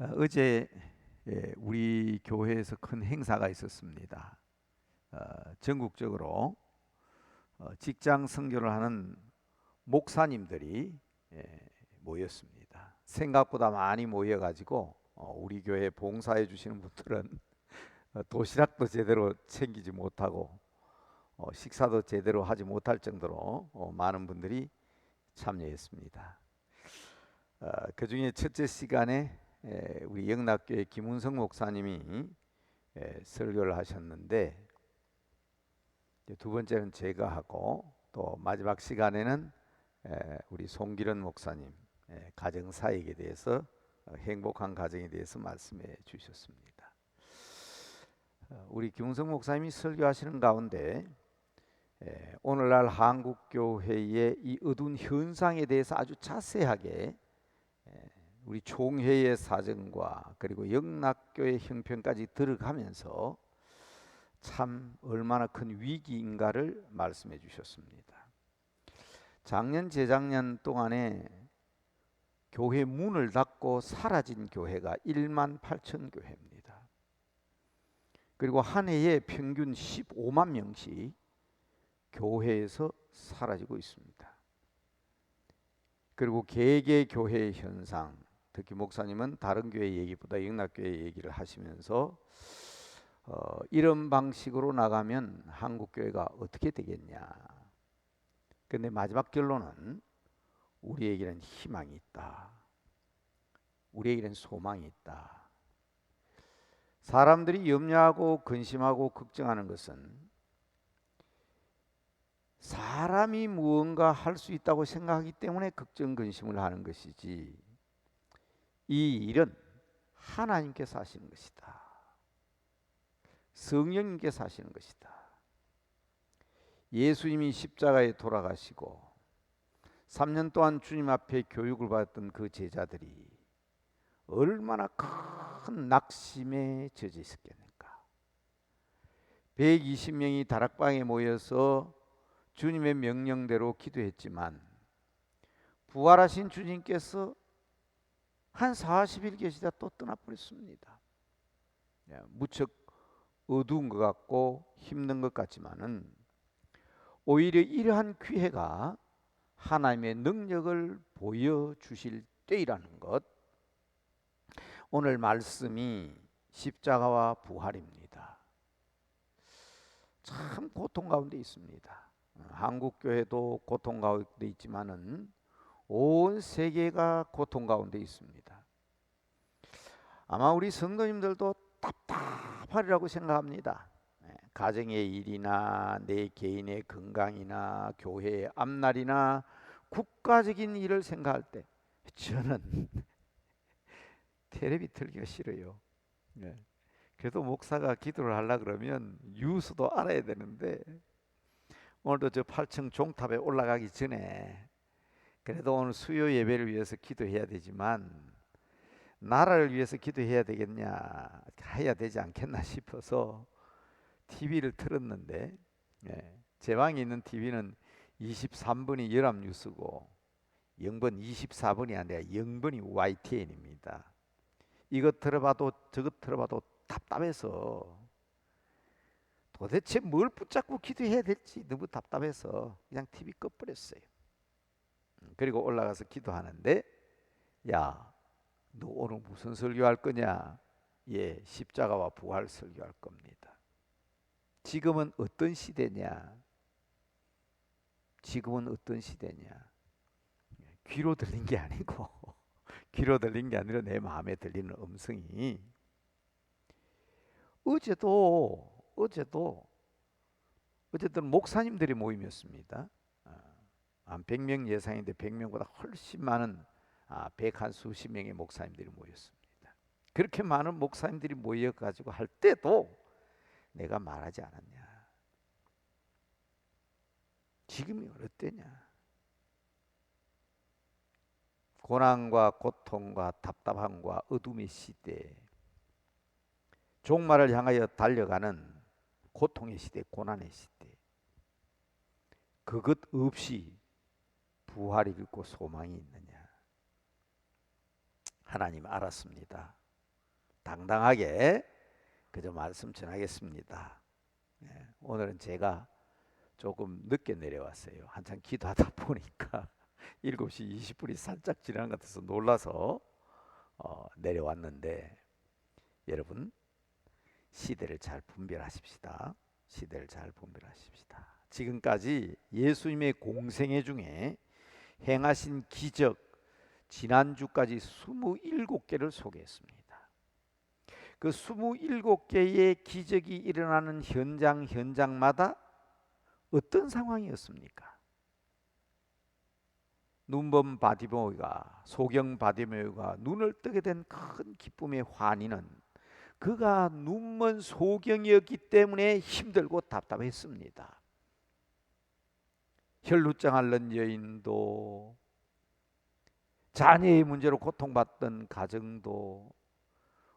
어제 우리 교회에서 큰 행사가 있었습니다. 전국적으로 직장 선교를 하는 목사님들이 모였습니다. 생각보다 많이 모여가지고 우리 교회 봉사해 주시는 분들은 도시락도 제대로 챙기지 못하고 식사도 제대로 하지 못할 정도로 많은 분들이 참여했습니다. 그 중에 첫째 시간에 우리 영락교회 김운성 목사님이 설교를 하셨는데, 두 번째는 제가 하고, 또 마지막 시간에는 우리 송기련 목사님 가정 사역에 대해서, 행복한 가정에 대해서 말씀해 주셨습니다. 우리 김운성 목사님이 설교하시는 가운데 오늘날 한국 교회의 이 어두운 현상에 대해서 아주 자세하게 우리 총회의 사정과 그리고 영락교회 형편까지 들어가면서 참 얼마나 큰 위기인가를 말씀해 주셨습니다. 작년 재작년 동안에 교회 문을 닫고 사라진 교회가 1만 8천 교회입니다. 그리고 한 해에 평균 15만 명씩 교회에서 사라지고 있습니다. 그리고 개개 교회의 현상, 특히 목사님은 다른 교회 얘기보다 영락교회 얘기를 하시면서 이런 방식으로 나가면 한국교회가 어떻게 되겠냐. 근데 마지막 결론은 우리에게는 희망이 있다. 우리에게는 소망이 있다. 사람들이 염려하고 근심하고 걱정하는 것은 사람이 무언가 할 수 있다고 생각하기 때문에 걱정 근심을 하는 것이지, 이 일은 하나님께서 하시는 것이다. 성령님께서 하시는 것이다. 예수님이 십자가에 돌아가시고 3년 동안 주님 앞에 교육을 받았던 그 제자들이 얼마나 큰 낙심에 젖어 있었겠는가. 120명이 다락방에 모여서 주님의 명령대로 기도했지만 부활하신 주님께서 한 40일 계시다 또 떠나버렸습니다. 무척 어두운 것 같고 힘든 것 같지만은 오히려 이러한 기회가 하나님의 능력을 보여주실 때이라는 것, 오늘 말씀이 십자가와 부활입니다. 참 고통 가운데 있습니다. 한국 교회도 고통 가운데 있지만은 온 세계가 고통 가운데 있습니다. 아마 우리 성도님들도 답답하리라고 생각합니다. 가정의 일이나 내 개인의 건강이나 교회의 앞날이나 국가적인 일을 생각할 때 저는 텔레비 틀기가 싫어요. 그래도 목사가 기도를 하려 그러면 유수도 알아야 되는데, 오늘도 저 8층 종탑에 올라가기 전에 그래도 오늘 수요 예배를 위해서 기도해야 되지만 나라를 위해서 기도해야 되겠냐, 해야 되지 않겠나 싶어서 TV를 틀었는데, 제 방에 있는 TV는 23번이 연합뉴스고 0번 24번이 아니라 0번이 YTN입니다. 이것 들어봐도 저것 들어봐도 답답해서 도대체 뭘 붙잡고 기도해야 될지 너무 답답해서 그냥 TV 꺼버렸어요. 그리고 올라가서 기도하는데, 야, 너 오늘 무슨 설교할 거냐? 예, 십자가와 부활 설교할 겁니다. 지금은 어떤 시대냐? 지금은 어떤 시대냐? 귀로 들린 게 아니고 귀로 들린 게 아니라 내 마음에 들리는 음성이, 어제도 목사님들이 모임이었습니다. 한 100명 예상인데 100명보다 훨씬 많은 100한 수십 명의 목사님들이 모였습니다. 그렇게 많은 목사님들이 모여가지고 할 때도 내가 말하지 않았냐. 지금이 어때냐. 고난과 고통과 답답함과 어둠의 시대, 종말을 향하여 달려가는 고통의 시대, 고난의 시대, 그것 없이 부활이 있고 소망이 있느냐. 하나님 알았습니다. 당당하게 그저 말씀 전하겠습니다. 오늘은 제가 조금 늦게 내려왔어요. 한참 기도하다 보니까 7시 20분이 살짝 지나는 것 같아서 놀라서 내려왔는데, 여러분 시대를 잘 분별하십시다. 시대를 잘 분별하십시다. 지금까지 예수님의 공생애 중에 행하신 기적, 지난주까지 27개를 소개했습니다. 그 27개의 기적이 일어나는 현장마다 어떤 상황이었습니까? 눈먼 바디메오가, 소경 바디메오가 눈을 뜨게 된 큰 기쁨의 환희는 그가 눈먼 소경이었기 때문에 힘들고 답답했습니다. 혈루증 앓는 여인도, 자녀의 문제로 고통받던 가정도,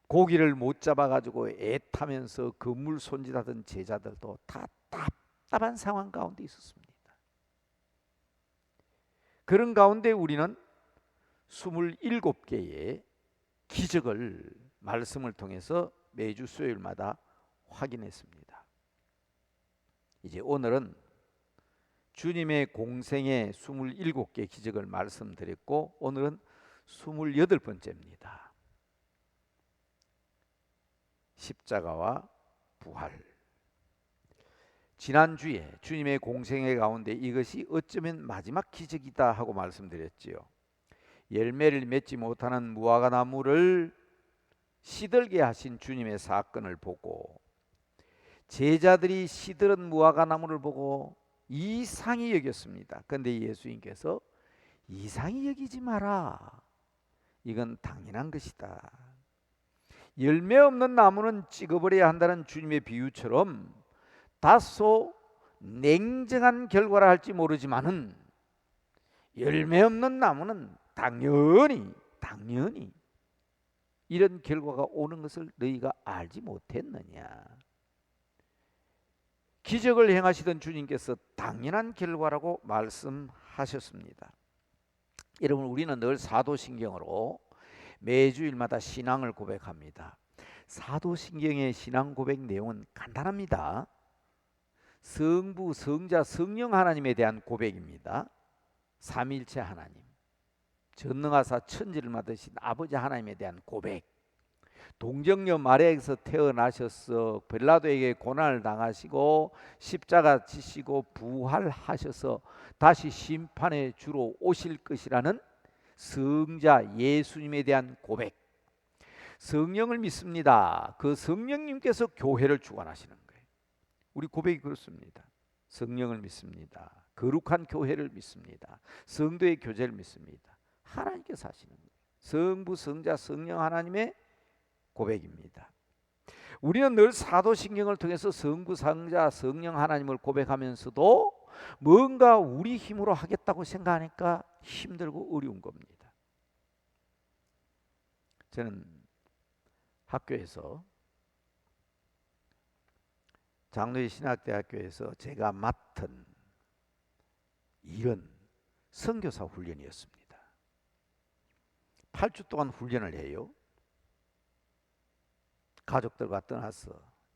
고기를 못 잡아가지고 애타면서 그물 손질하던 제자들도 다 답답한 상황 가운데 있었습니다. 그런 가운데 우리는 27개의 기적을 말씀을 통해서 매주 수요일마다 확인했습니다. 이제 오늘은 주님의 공생의 27개 기적을 말씀드렸고, 오늘은 28번째입니다. 십자가와 부활. 지난주에 주님의 공생애 가운데 이것이 어쩌면 마지막 기적이다 하고 말씀드렸지요. 열매를 맺지 못하는 무화과 나무를 시들게 하신 주님의 사건을 보고, 제자들이 시들은 무화과 나무를 보고 이상히 여겼습니다. 그런데 예수님께서 이상히 여기지 마라, 이건 당연한 것이다. 열매 없는 나무는 찍어버려야 한다는 주님의 비유처럼 다소 냉정한 결과를 할지 모르지만은 열매 없는 나무는 당연히 이런 결과가 오는 것을 너희가 알지 못했느냐. 기적을 행하시던 주님께서 당연한 결과라고 말씀하셨습니다. 여러분, 우리는 늘 사도신경으로 매주일마다 신앙을 고백합니다. 사도신경의 신앙 고백 내용은 간단합니다. 성부, 성자, 성령 하나님에 대한 고백입니다. 삼위일체 하나님, 전능하사 천지를 만드신 아버지 하나님에 대한 고백, 동정녀 마리아에게서 태어나셔서 빌라도에게 고난을 당하시고 십자가 지시고 부활하셔서 다시 심판의 주로 오실 것이라는 성자 예수님에 대한 고백, 성령을 믿습니다. 그 성령님께서 교회를 주관하시는 거예요. 우리 고백이 그렇습니다. 성령을 믿습니다. 거룩한 교회를 믿습니다. 성도의 교제를 믿습니다. 하나님께서 하시는 거예요. 성부, 성자, 성령 하나님의 고백입니다. 우리는 늘 사도신경을 통해서 성부, 성자, 성령 하나님을 고백하면서도 뭔가 우리 힘으로 하겠다고 생각하니까 힘들고 어려운 겁니다. 저는 학교에서, 장로의 신학대학교에서 제가 맡은 일은 선교사 훈련이었습니다. 8주 동안 훈련을 해요. 가족들과 떠나서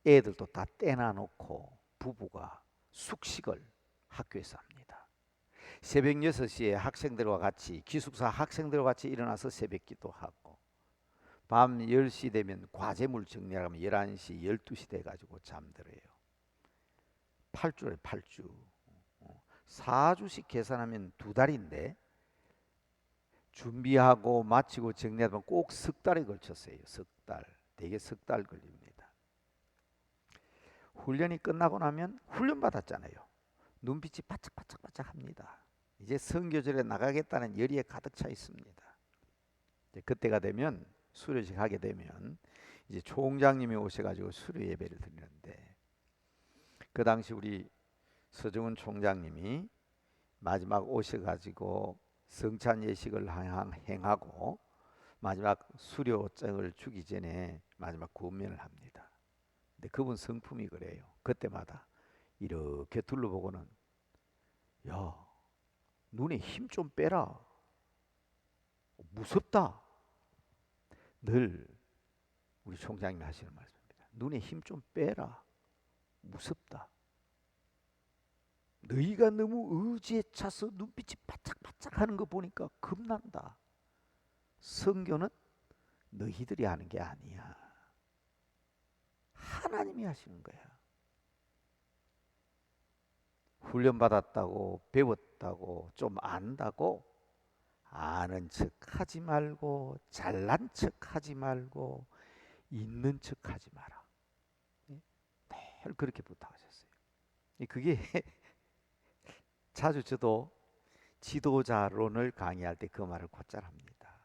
애들도 다 떼나 놓고 부부가 숙식을 학교에서 합니다. 새벽 6시에 학생들과 같이, 기숙사 학생들과 같이 일어나서 새벽 기도하고, 밤 10시 되면 과제물 정리하면 11시, 12시 돼가지고 잠들어요. 8주래 8주. 4주씩 계산하면 2달인데 준비하고 마치고 정리하면 꼭 석 달에 걸쳤어요. 석 달. 대개 석 달 걸립니다. 훈련이 끝나고 나면, 훈련 받았잖아요. 눈빛이 바짝바짝 합니다. 이제 선교절에 나가겠다는 열의에 가득 차 있습니다. 이제 그때가 되면, 수료식 하게 되면 이제 총장님이 오셔가지고 수료 예배를 드리는데, 그 당시 우리 서정훈 총장님이 마지막 오셔가지고 성찬 예식을 행하고 마지막 수료장을 주기 전에 마지막 구원면을 합니다. 근데 그분 성품이 그래요. 그때마다 이렇게 둘러보고는, 야, 눈에 힘 좀 빼라, 무섭다. 늘 우리 총장님이 하시는 말씀입니다. 눈에 힘 좀 빼라. 무섭다. 너희가 너무 의지에 차서 눈빛이 바짝바짝 하는 거 보니까 겁난다. 성경은 너희들이 하는 게 아니야. 하나님이 하시는 거야. 훈련받았다고, 배웠다고, 좀 안다고 아는 척 하지 말고, 잘난 척 하지 말고, 있는 척 하지 마라. 늘 그렇게 부탁하셨어요. 그게 자주 저도 지도자론을 강의할 때 그 말을 곧잘 합니다.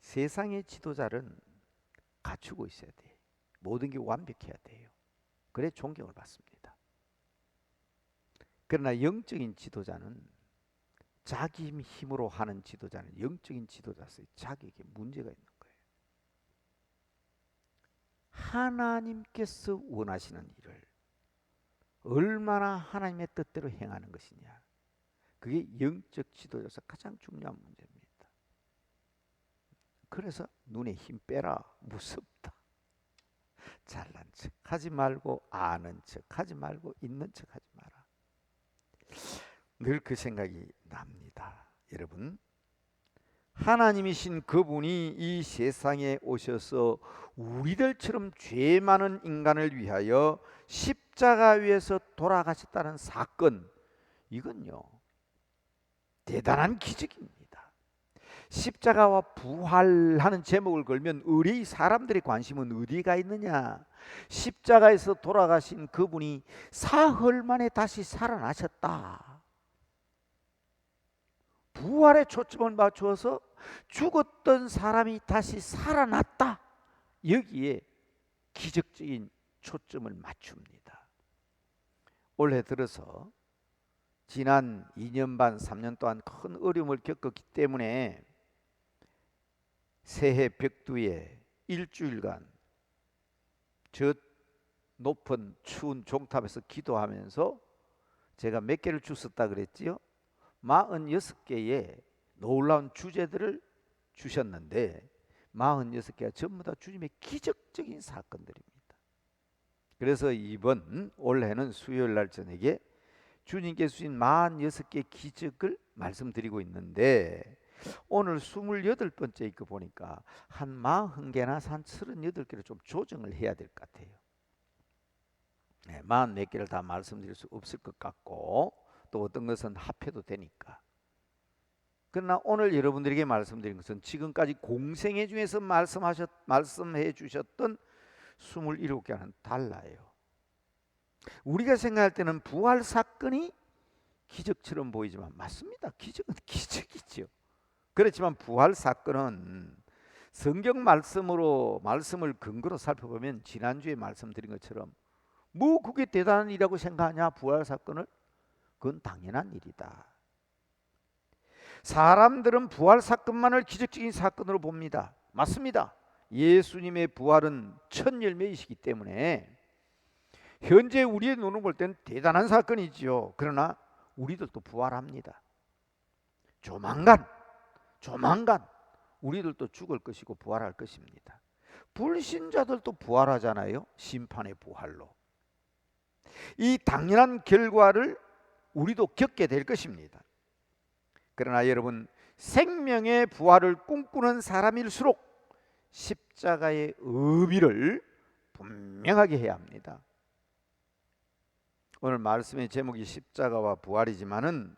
세상의 지도자는 갖추고 있어야 돼. 모든 게 완벽해야 돼요. 그래 존경을 받습니다. 그러나 영적인 지도자는, 자기 힘으로 하는 지도자는, 영적인 지도자로서 자기에게 문제가 있는 거예요. 하나님께서 원하시는 일을 얼마나 하나님의 뜻대로 행하는 것이냐, 그게 영적 지도자로서 가장 중요한 문제입니다. 그래서 눈에 힘 빼라. 무섭다. 잘난 척 하지 말고, 아는 척 하지 말고, 있는 척 하지 마라. 늘 그 생각이 납니다. 여러분, 하나님이신 그분이 이 세상에 오셔서 우리들처럼 죄 많은 인간을 위하여 십자가 위에서 돌아가셨다는 사건, 이건요 대단한 기적입니다. 십자가와 부활하는 제목을 걸면 우리 사람들의 관심은 어디가 있느냐? 십자가에서 돌아가신 그분이 사흘 만에 다시 살아나셨다. 부활에 초점을 맞추어서 죽었던 사람이 다시 살아났다. 여기에 기적적인 초점을 맞춥니다. 올해 들어서 지난 2년 반, 3년 동안 큰 어려움을 겪었기 때문에 새해 벽두에 일주일간 저 높은 추운 종탑에서 기도하면서 제가 몇 개를 주셨다 그랬지요? 46개의 놀라운 주제들을 주셨는데 46개가 전부 다 주님의 기적적인 사건들입니다. 그래서 올해는 수요일 날 저녁에 주님께서 주신 46개 기적을 말씀드리고 있는데, 오늘 28번째 있고 보니까 한 40개나 한 38개를 좀 조정을 해야 될 것 같아요. 44개를 다 말씀드릴 수 없을 것 같고, 또 어떤 것은 합해도 되니까. 그러나 오늘 여러분들에게 말씀드린 것은 지금까지 공생애 중에서 말씀해 주셨던 27개와는 달라요. 우리가 생각할 때는 부활 사건이 기적처럼 보이지만 맞습니다. 기적은 기적이죠. 그렇지만 부활 사건은 성경 말씀을 근거로 살펴보면 지난주에 말씀드린 것처럼 뭐 그게 대단한 일이라고 생각하냐? 부활 사건을? 그건 당연한 일이다. 사람들은 부활 사건만을 기적적인 사건으로 봅니다. 맞습니다. 예수님의 부활은 첫 열매이시기 때문에 현재 우리의 눈으로 볼 때는 대단한 사건이지요. 그러나 우리들도 부활합니다. 조만간 우리들도 죽을 것이고 부활할 것입니다. 불신자들도 부활하잖아요. 심판의 부활로. 이 당연한 결과를 우리도 겪게 될 것입니다. 그러나 여러분, 생명의 부활을 꿈꾸는 사람일수록 십자가의 의미를 분명하게 해야 합니다. 오늘 말씀의 제목이 십자가와 부활이지만은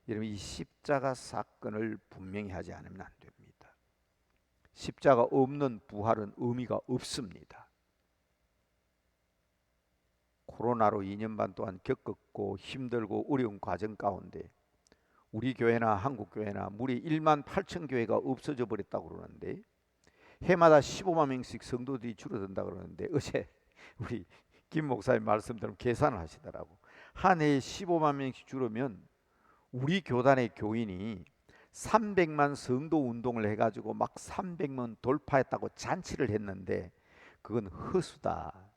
여러분, 이 십자가 사건을 분명히 하지 않으면 안 됩니다. 십자가 없는 부활은 의미가 없습니다. 코로나로 2년 반 동안 겪었고 힘들고 어려운 과정 가운데 우리 교회나 한국 교회나 무려 1만 8천 교회가 없어져 버렸다고 그러는데, 해마다 15만 명씩 성도들이 줄어든다 그러는데, 어제 우리 김 목사님 말씀대로 계산을 하시더라고. 한 해에 15만 명씩 줄으면 우리 교단의 교인이 300만 성도 운동을 해가지고 막 300만 돌파했다고 잔치를 했는데 그건 허수다.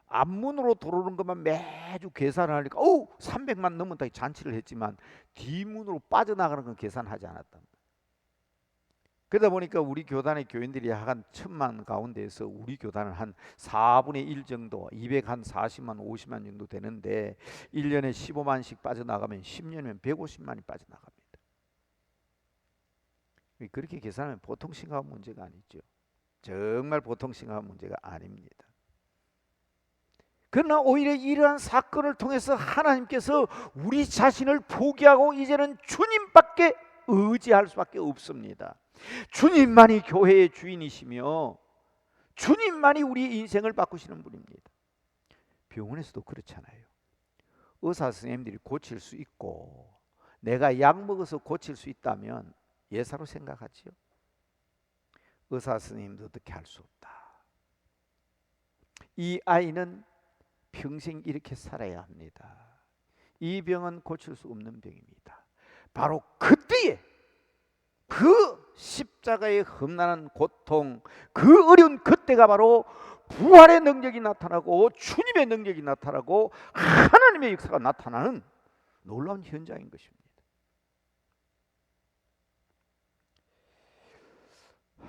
앞문으로 들어오는 것만 매주 계산을 하니까 300만 넘는다 잔치를 했지만 뒷문으로 빠져나가는 건 계산하지 않았다. 그러다 보니까 우리 교단의 교인들이 한 1,000만 가운데에서 우리 교단은 한 4분의 1 정도, 240만 50만 정도 되는데 1년에 15만씩 빠져나가면 10년이면 150만이 빠져나갑니다. 그렇게 계산하면 보통 심각한 문제가 아니죠. 정말 보통 심각한 문제가 아닙니다. 그러나 오히려 이러한 사건을 통해서 하나님께서 우리 자신을 포기하고 이제는 주님밖에 의지할 수밖에 없습니다. 주님만이 교회의 주인이시며 주님만이 우리 인생을 바꾸시는 분입니다. 병원에서도 그렇잖아요. 의사 선생님들이 고칠 수 있고 내가 약 먹어서 고칠 수 있다면 예사로 생각하지요. 의사 선생님도 어떻게 할 수 없다. 이 아이는 평생 이렇게 살아야 합니다. 이 병은 고칠 수 없는 병입니다. 바로 그때에 그 십자가의 험난한 고통, 그 어려운 그때가 바로 부활의 능력이 나타나고 주님의 능력이 나타나고 하나님의 역사가 나타나는 놀라운 현장인 것입니다.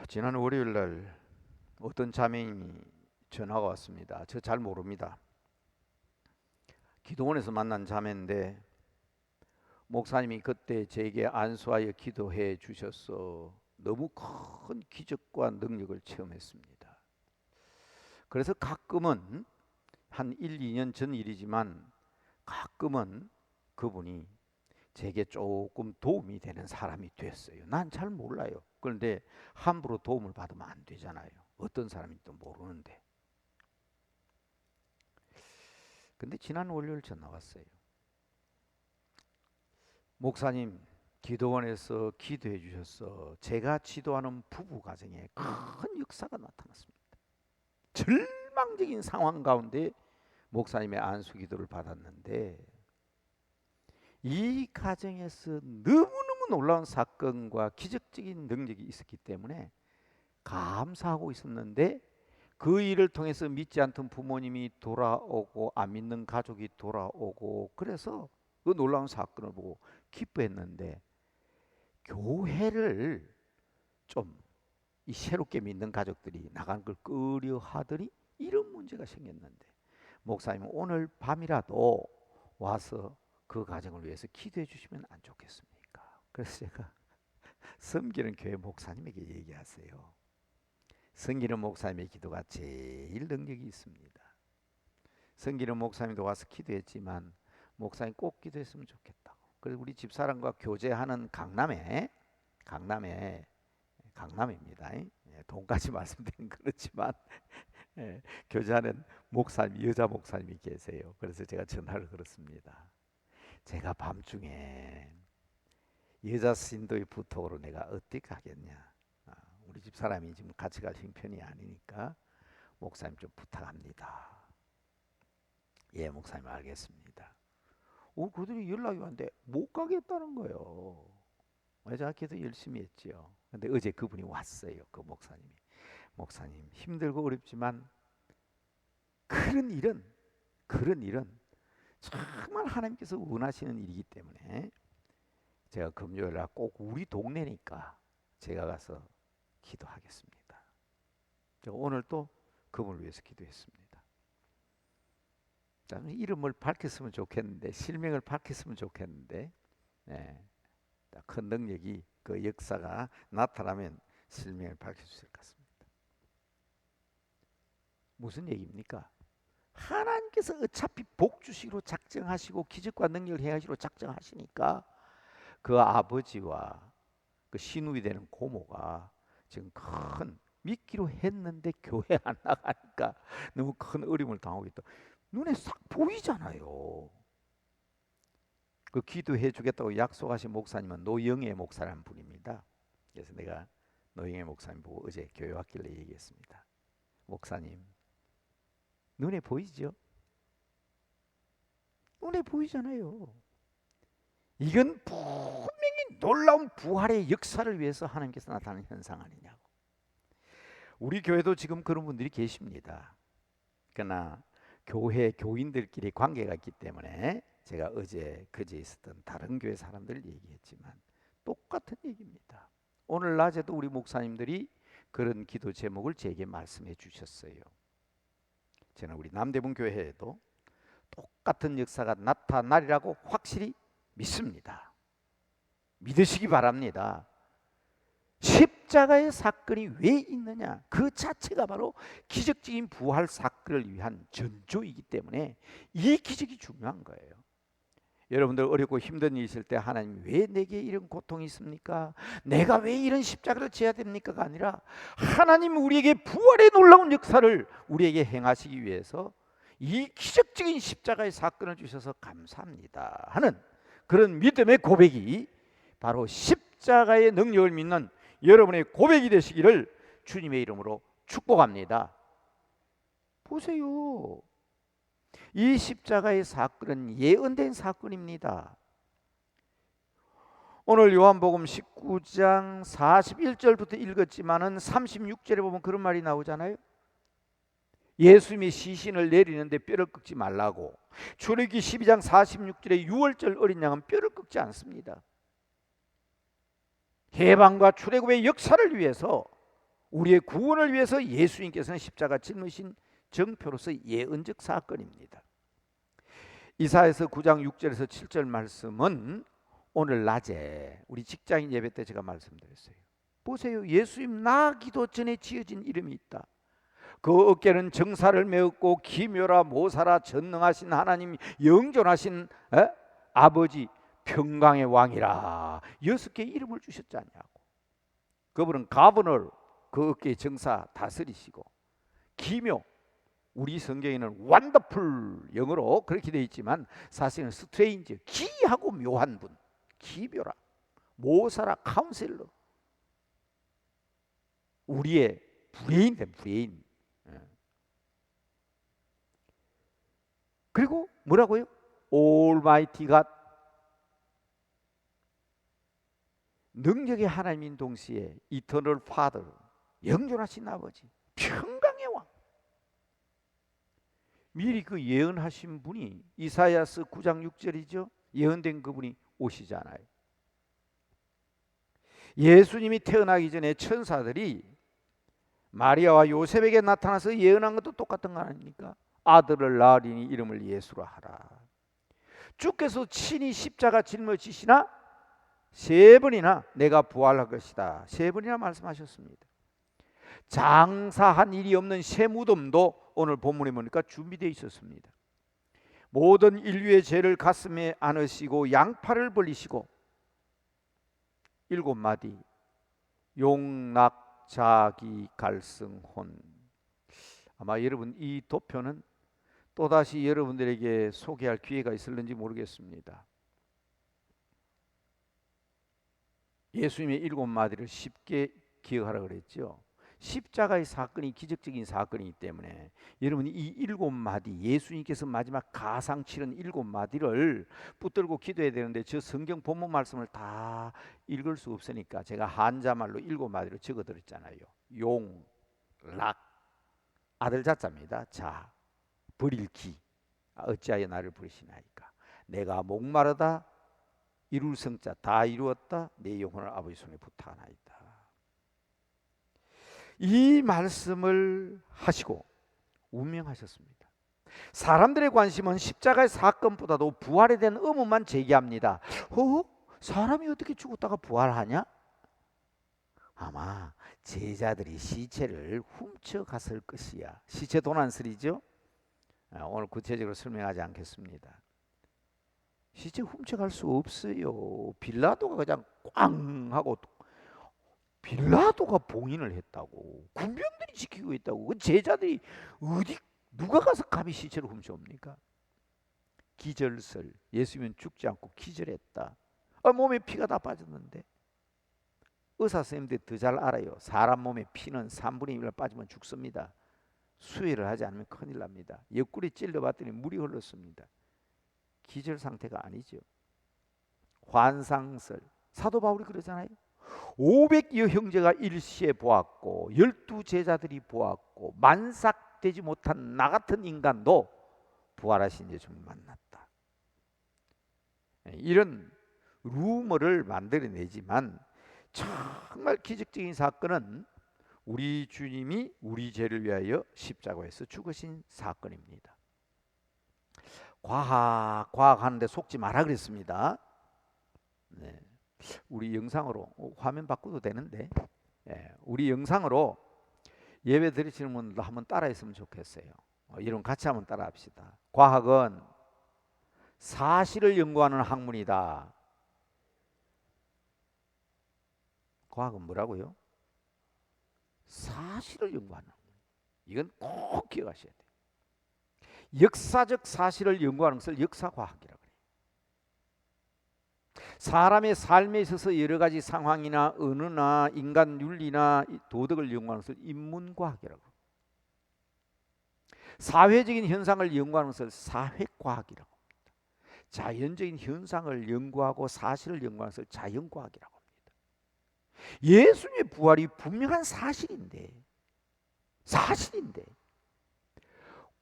지난 월요일 날 어떤 자매님이 전화가 왔습니다. 저 잘 모릅니다. 기도원에서 만난 자매인데 목사님이 그때 제게 안수하여 기도해 주셔서 너무 큰 기적과 능력을 체험했습니다. 그래서 가끔은 한 1, 2년 전 일이지만 가끔은 그분이 제게 조금 도움이 되는 사람이 됐어요. 난 잘 몰라요. 그런데 함부로 도움을 받으면 안 되잖아요. 어떤 사람인지도 모르는데. 근데 지난 월요일 전화 왔어요. 목사님, 기도원에서 기도해 주셔서 제가 지도하는 부부 가정에 큰 역사가 나타났습니다. 절망적인 상황 가운데 목사님의 안수 기도를 받았는데 이 가정에서 너무너무 놀라운 사건과 기적적인 능력이 있었기 때문에 감사하고 있었는데 그 일을 통해서 믿지 않던 부모님이 돌아오고 안 믿는 가족이 돌아오고 그래서 그 놀라운 사건을 보고 기뻐했는데 교회를 좀 이 새롭게 믿는 가족들이 나간 걸 꺼려하더니 이런 문제가 생겼는데 목사님 오늘 밤이라도 와서 그 가정을 위해서 기도해 주시면 안 좋겠습니까? 그래서 제가 섬기는 교회 목사님에게 얘기하세요. 섬기는 목사님의 기도가 제일 능력이 있습니다. 섬기는 목사님도 와서 기도했지만 목사님 꼭 기도했으면 좋겠다고. 그래서 우리 집사람과 교제하는 강남입니다. 돈까지 말씀드리는 그렇지만 교제하는 목사님, 여자 목사님이 계세요. 그래서 제가 전화를 걸었습니다. 제가 밤중에 여자 신도의 부탁으로 내가 어떻게 하겠냐. 우리 집사람이 지금 같이 갈 형편이 아니니까 목사님 좀 부탁합니다. 예, 목사님 알겠습니다. 그들이 연락이 왔는데 못 가겠다는 거예요. 제가 기도 열심히 했지요. 근데 어제 그분이 왔어요. 그 목사님이. 목사님 힘들고 어렵지만 그런 일은 정말 하나님께서 원하시는 일이기 때문에 제가 금요일 날 꼭 우리 동네니까 제가 가서 기도하겠습니다. 제가 오늘 또 그분을 위해서 기도했습니다. 이름을 밝혔으면 좋겠는데 실명을 밝혔으면 좋겠는데 큰 능력이 그 역사가 나타나면 실명을 밝혀주실 것 같습니다. 무슨 얘기입니까? 하나님께서 어차피 복 주시기로 작정하시고 기적과 능력을 행하시기로 작정하시니까 그 아버지와 그 시누이 되는 고모가 지금 큰 믿기로 했는데 교회 안 나가니까 너무 큰 어려움을 당하고 있다. 눈에 싹 보이잖아요. 그 기도해 주겠다고 약속하신 목사님은 노영애 목사라는 분입니다. 그래서 내가 노영애 목사님 보고 어제 교회 왔길래 얘기했습니다. 목사님 눈에 보이죠? 눈에 보이잖아요. 이건 분명히 놀라운 부활의 역사를 위해서 하나님께서 나타나는 현상 아니냐고. 우리 교회도 지금 그런 분들이 계십니다. 그러나 교회 교인들끼리 관계가 있기 때문에 제가 어제 그제 있었던 다른 교회 사람들 얘기했지만 똑같은 얘기입니다. 오늘 낮에도 우리 목사님들이 그런 기도 제목을 제게 말씀해 주셨어요. 저는 우리 남대문 교회에도 똑같은 역사가 나타나리라고 확실히 믿습니다. 믿으시기 바랍니다. 십자가의 사건이 왜 있느냐? 그 자체가 바로 기적적인 부활 사건을 위한 전조이기 때문에 이 기적이 중요한 거예요. 여러분들 어렵고 힘든 일 있을 때 하나님 왜 내게 이런 고통이 있습니까? 내가 왜 이런 십자가를 져야 됩니까가 아니라 하나님 우리에게 부활의 놀라운 역사를 우리에게 행하시기 위해서 이 기적적인 십자가의 사건을 주셔서 감사합니다 하는 그런 믿음의 고백이 바로 십자가의 능력을 믿는 여러분의 고백이 되시기를 주님의 이름으로 축복합니다. 보세요. 이 십자가의 사건은 예언된 사건입니다. 오늘 요한복음 19장 41절부터 읽었지만은 36절에 보면 그런 말이 나오잖아요. 예수님이 시신을 내리는데 뼈를 꺾지 말라고. 출애굽기 12장 46절에 6월절 어린 양은 뼈를 꺾지 않습니다. 해방과 출애굽의 역사를 위해서, 우리의 구원을 위해서 예수님께서는 십자가 짊으신 정표로서 예언적 사건입니다. 이사야서 9장 6절에서 7절 말씀은 오늘 낮에 우리 직장인 예배 때 제가 말씀드렸어요. 보세요. 예수님 나기도 전에 지어진 이름이 있다. 그 어깨는 정사를 메었고 기묘라 모사라 전능하신 하나님, 영존하신 아버지, 평강의 왕이라 6개의 이름을 주셨지 않냐고. 그분은 가버널, 그 어깨의 정사 다스리시고, 기묘, 우리 성경에는 원더풀 영어로 그렇게 되어 있지만 사실은 스트레인지, 기하고 묘한 분, 기묘라, 모사라, 카운셀러, 우리의 브레인 된 브레인. 그리고 뭐라고요? 올마이티 갓, 능력의 하나님인 동시에 이터널 파더, 영존하신 아버지, 평강의 왕. 미리 그 예언하신 분이 이사야서 9장 6절이죠. 예언된 그분이 오시잖아요. 예수님이 태어나기 전에 천사들이 마리아와 요셉에게 나타나서 예언한 것도 똑같은 거 아닙니까? 아들을 낳으리니 이름을 예수라 하라. 주께서 친히 십자가 짊어지시나 3번이나 내가 부활할 것이다. 3번이나 말씀하셨습니다. 장사한 일이 없는 새 무덤도 오늘 본문에 보니까 준비되어 있었습니다. 모든 인류의 죄를 가슴에 안으시고 양팔을 벌리시고 7마디 용락 자기 갈승혼. 아마 여러분 이 도표는 또다시 여러분들에게 소개할 기회가 있을는지 모르겠습니다. 예수님의 7마디를 쉽게 기억하라 그랬죠. 십자가의 사건이 기적적인 사건이기 때문에 여러분이 이 7마디, 예수님께서 마지막 가상 치른 7마디를 붙들고 기도해야 되는데 저 성경 본문 말씀을 다 읽을 수 없으니까 제가 한자말로 7마디로 적어드렸잖아요. 용, 락, 아들 자자입니다. 자, 버릴 기, 어찌하여 나를 부르시나이까. 내가 목마르다, 이룰 성자, 다 이루었다, 내 영혼을 아버지 손에 부탁하나이다. 이 말씀을 하시고 운명하셨습니다. 사람들의 관심은 십자가의 사건보다도 부활에 대한 의문만 제기합니다. 사람이 어떻게 죽었다가 부활하냐? 아마 제자들이 시체를 훔쳐갔을 것이야. 시체 도난설이죠. 오늘 구체적으로 설명하지 않겠습니다. 시체 훔쳐갈 수 없어요. 빌라도가 그냥 꽝 하고, 빌라도가 봉인을 했다고, 군병들이 지키고 있다고. 그 제자들이 어디 누가 가서 감히 시체를 훔쳐옵니까? 기절설, 예수님은 죽지 않고 기절했다. 몸에 피가 다 빠졌는데. 의사 선생님들 더 잘 알아요. 사람 몸에 피는 3분의 1을 빠지면 죽습니다. 수혈을 하지 않으면 큰일 납니다. 옆구리 찔러봤더니 물이 흘렀습니다. 기절 상태가 아니죠. 환상설, 사도 바울이 그러잖아요. 500여 형제가 일시에 보았고 12제자들이 보았고 만삭되지 못한 나 같은 인간도 부활하신 예수님을 만났다. 이런 루머를 만들어내지만 정말 기적적인 사건은 우리 주님이 우리 죄를 위하여 십자가에서 죽으신 사건입니다. 과학하는데 속지 마라 그랬습니다. 네. 우리 영상으로 화면 바꿔도 되는데, 우리 영상으로 예배 드리시는 분들도 한번 따라했으면 좋겠어요. 이런 같이 한번 따라합시다. 과학은 사실을 연구하는 학문이다. 과학은 뭐라고요? 사실을 연구하는 학문. 이건 꼭 기억하셔야 돼요. 역사적 사실을 연구하는 것을 역사과학이라고 해요. 사람의 삶에 있어서 여러 가지 상황이나 언어나 인간 윤리나 도덕을 연구하는 것을 인문과학이라고 해요. 사회적인 현상을 연구하는 것을 사회과학이라고 합니다. 자연적인 현상을 연구하고 사실을 연구하는 것을 자연과학이라고 합니다. 예수님의 부활이 분명한 사실인데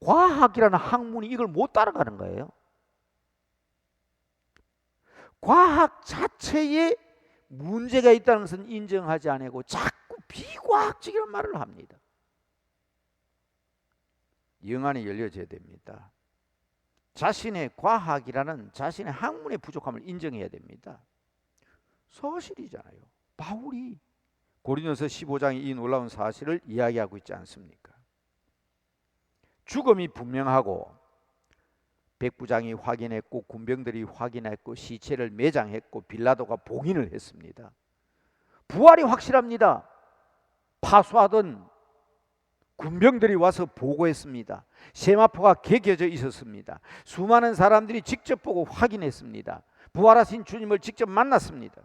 과학이라는 학문이 이걸 못 따라가는 거예요. 과학 자체에 문제가 있다는 것은 인정하지 않고 자꾸 비과학적이라는 말을 합니다. 영안이 열려져야 됩니다. 자신의 과학이라는 자신의 학문의 부족함을 인정해야 됩니다. 사실이잖아요. 바울이 고린도서 15장에 이 놀라운 사실을 이야기하고 있지 않습니까? 죽음이 분명하고 백부장이 확인했고 군병들이 확인했고 시체를 매장했고 빌라도가 봉인을 했습니다. 부활이 확실합니다. 파수하던 군병들이 와서 보고했습니다. 세마포가 개겨져 있었습니다. 수많은 사람들이 직접 보고 확인했습니다. 부활하신 주님을 직접 만났습니다.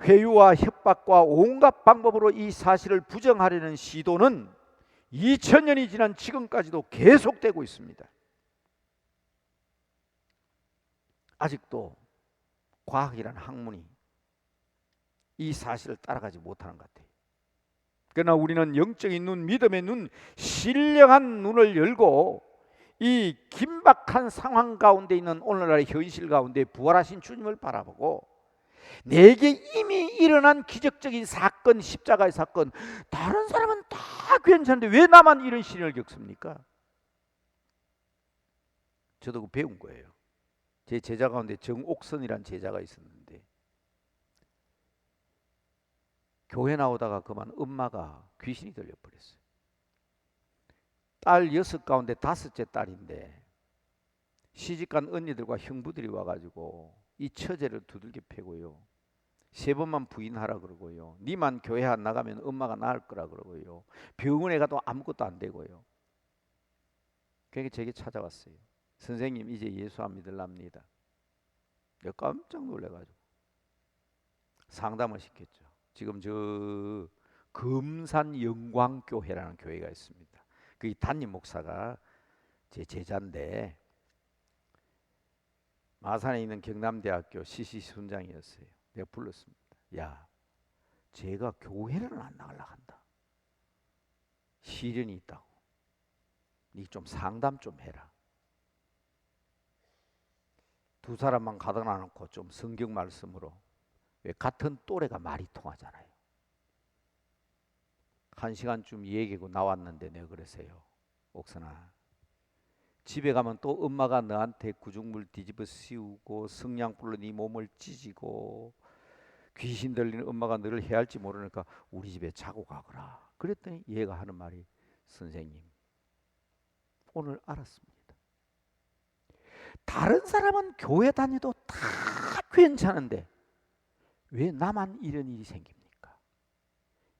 회유와 협박과 온갖 방법으로 이 사실을 부정하려는 시도는 2000년이 지난 지금까지도 계속되고 있습니다. 아직도 과학이라는 학문이 이 사실을 따라가지 못하는 것 같아요. 그러나 우리는 영적인 눈, 믿음의 눈, 신령한 눈을 열고 이 긴박한 상황 가운데 있는 오늘날의 현실 가운데 부활하신 주님을 바라보고 내게 이미 일어난 기적적인 사건, 십자가의 사건, 다른 사람은 다 괜찮은데 왜 나만 이런 시련을 겪습니까? 저도 그 배운 거예요. 제 제자 가운데 정옥선이란 제자가 있었는데 교회 나오다가 그만 엄마가 귀신이 들려버렸어요. 딸 6 가운데 5째 딸인데 시집간 언니들과 형부들이 와가지고 이 처제를 두들겨 패고요. 3번만 부인하라 그러고요. 니만 교회 안 나가면 엄마가 나을 거라 그러고요. 병원에 가도 아무것도 안 되고요. 그러니까 제게 찾아왔어요. 선생님 이제 예수 안 믿으랍니다. 내가 깜짝 놀래가지고 상담을 시켰죠. 지금 저 금산 영광교회라는 교회가 있습니다. 그 담임 목사가 제 제자인데 마산에 있는 경남대학교 CCC 순장이었어요. 내가 불렀습니다. 야, 제가 교회를 안 나가려고 한다. 시련이 있다고. 니 좀 상담 좀 해라. 두 사람만 가다 놔놓고 좀 성경 말씀으로. 왜 같은 또래가 말이 통하잖아요. 1시간쯤 얘기하고 나왔는데 내가 그랬어요. 옥선아, 집에 가면 또 엄마가 너한테 구중물 뒤집어 씌우고 성냥불로 네 몸을 찢고 귀신 들리는 엄마가 너를 해할지 모르니까 우리 집에 자고 가거라. 그랬더니 얘가 하는 말이 선생님 오늘 알았습니다. 다른 사람은 교회 다녀도 다 괜찮은데 왜 나만 이런 일이 생깁니까?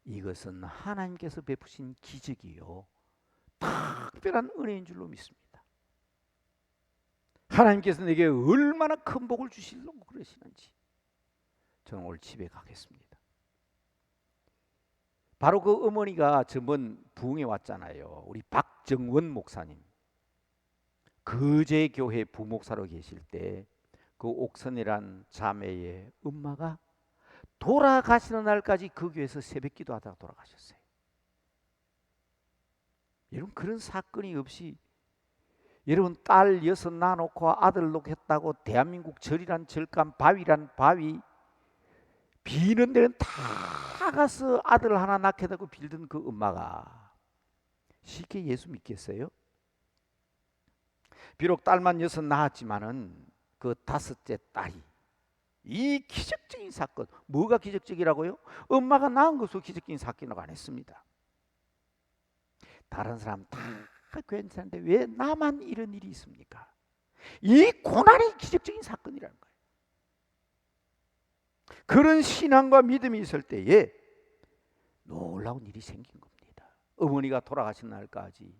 이것은 하나님께서 베푸신 기적이요 특별한 은혜인 줄로 믿습니다. 하나님께서 내게 얼마나 큰 복을 주시려고 그러시는지 저는 오늘 집에 가겠습니다. 바로 그 어머니가 저번 부흥에 왔잖아요. 우리 박정원 목사님. 거제교회 부목사로 계실 때 그 옥선이란 자매의 엄마가 돌아가시는 날까지 그 교회에서 새벽기도 하다가 돌아가셨어요. 여러분 그런 사건이 없이 여러분 딸 6 낳아놓고 아들 놓겠다고 대한민국 절이란 절간 바위란 바위 비는 데는 다 가서 아들 하나 낳게 되고 빌던 그 엄마가 쉽게 예수 믿겠어요? 비록 딸만 6 낳았지만은 그 5째 딸이 이 기적적인 사건, 뭐가 기적적이라고요? 엄마가 낳은 것으로 기적적인 사건이라고 안 했습니다. 다른 사람 다 괜찮은데 왜 나만 이런 일이 있습니까? 이 고난이 기적적인 사건이라는 거예요. 그런 신앙과 믿음이 있을 때에 놀라운 일이 생긴 겁니다. 어머니가 돌아가신 날까지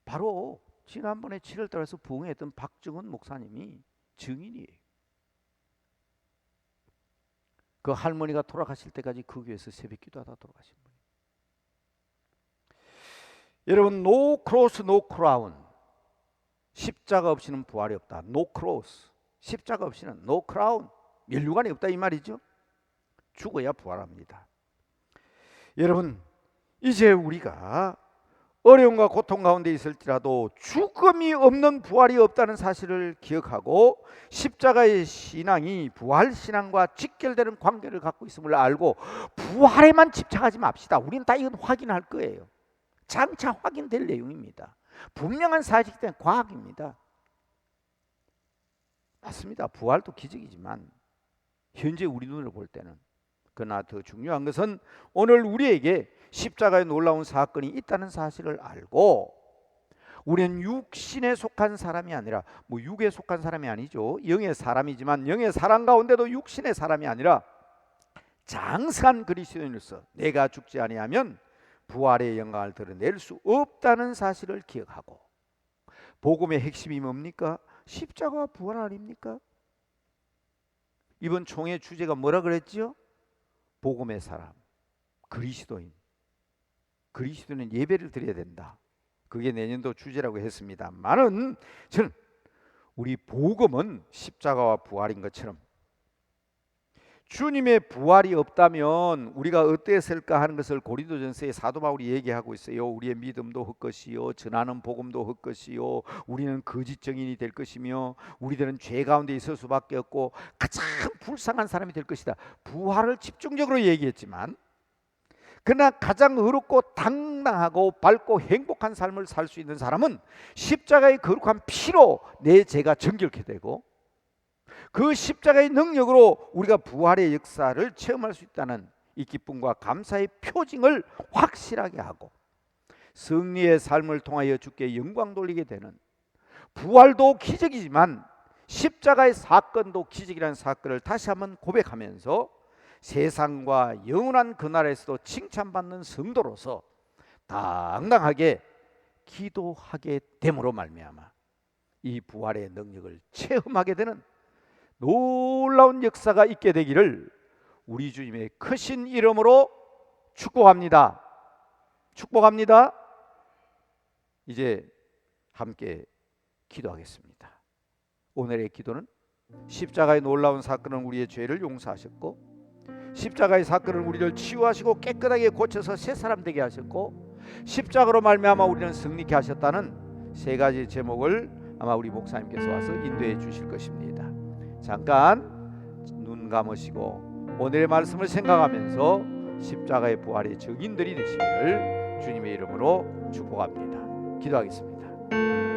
바로 지난번에 7월달에서 부흥했던 박정은 목사님이 증인이에요. 그 할머니가 돌아가실 때까지 그 교회에서 새벽 기도하다 돌아가신 분이에요. 여러분, no cross, no crown. 십자가 없이는 부활이 없다. no cross. 십자가 없이는 no crown. 면류관이 없다 이 말이죠. 죽어야 부활합니다. 여러분, 이제 우리가 어려움과 고통 가운데 있을지라도 죽음이 없는 부활이 없다는 사실을 기억하고 십자가의 신앙이 부활 신앙과 직결되는 관계를 갖고 있음을 알고 부활에만 집착하지 맙시다. 우리는 다 이건 확인할 거예요. 장차 확인될 내용입니다. 분명한 사실이기 때문에 과학입니다. 맞습니다. 부활도 기적이지만 현재 우리 눈으로 볼 때는, 그러나 더 중요한 것은 오늘 우리에게 십자가에 놀라운 사건이 있다는 사실을 알고 우리는 육신에 속한 사람이 아니라, 육에 속한 사람이 아니죠. 영의 사람이지만 영의 사람 가운데도 육신의 사람이 아니라 장성한 그리스도인으로서 내가 죽지 아니하면 부활의 영광을 드러낼 수 없다는 사실을 기억하고, 복음의 핵심이 뭡니까? 십자가 부활 아닙니까? 이번 총회 주제가 뭐라 그랬죠? 복음의 사람, 그리스도인. 그리스도는 예배를 드려야 된다. 그게 내년도 주제라고 했습니다만은 저는 우리 복음은 십자가와 부활인 것처럼 주님의 부활이 없다면 우리가 어땠을까 하는 것을 고린도전서에 사도 바울이 얘기하고 있어요. 우리의 믿음도 헛것이요, 전하는 복음도 헛것이요, 우리는 거짓 증인이 될 것이며 우리들은 죄 가운데 있을 수밖에 없고 가장 불쌍한 사람이 될 것이다. 부활을 집중적으로 얘기했지만, 그러나 가장 의롭고 당당하고 밝고 행복한 삶을 살 수 있는 사람은 십자가의 거룩한 피로 내 죄가 정결케 되고 그 십자가의 능력으로 우리가 부활의 역사를 체험할 수 있다는 이 기쁨과 감사의 표징을 확실하게 하고 승리의 삶을 통하여 주께 영광 돌리게 되는, 부활도 기적이지만 십자가의 사건도 기적이라는 사건을 다시 한번 고백하면서 세상과 영원한 그날에서도 칭찬받는 성도로서 당당하게 기도하게 됨으로 말미암아 이 부활의 능력을 체험하게 되는 놀라운 역사가 있게 되기를 우리 주님의 크신 이름으로 축복합니다. 축복합니다. 이제 함께 기도하겠습니다. 오늘의 기도는 십자가의 놀라운 사건은 우리의 죄를 용서하셨고 십자가의 사건은 우리를 치유하시고 깨끗하게 고쳐서 새 사람 되게 하셨고 십자가로 말미암아 우리는 승리케 하셨다는 세 가지 제목을 아마 우리 목사님께서 와서 인도해 주실 것입니다. 잠깐 눈 감으시고 오늘의 말씀을 생각하면서 십자가의 부활의 증인들이 되시기를 주님의 이름으로 축복합니다. 기도하겠습니다.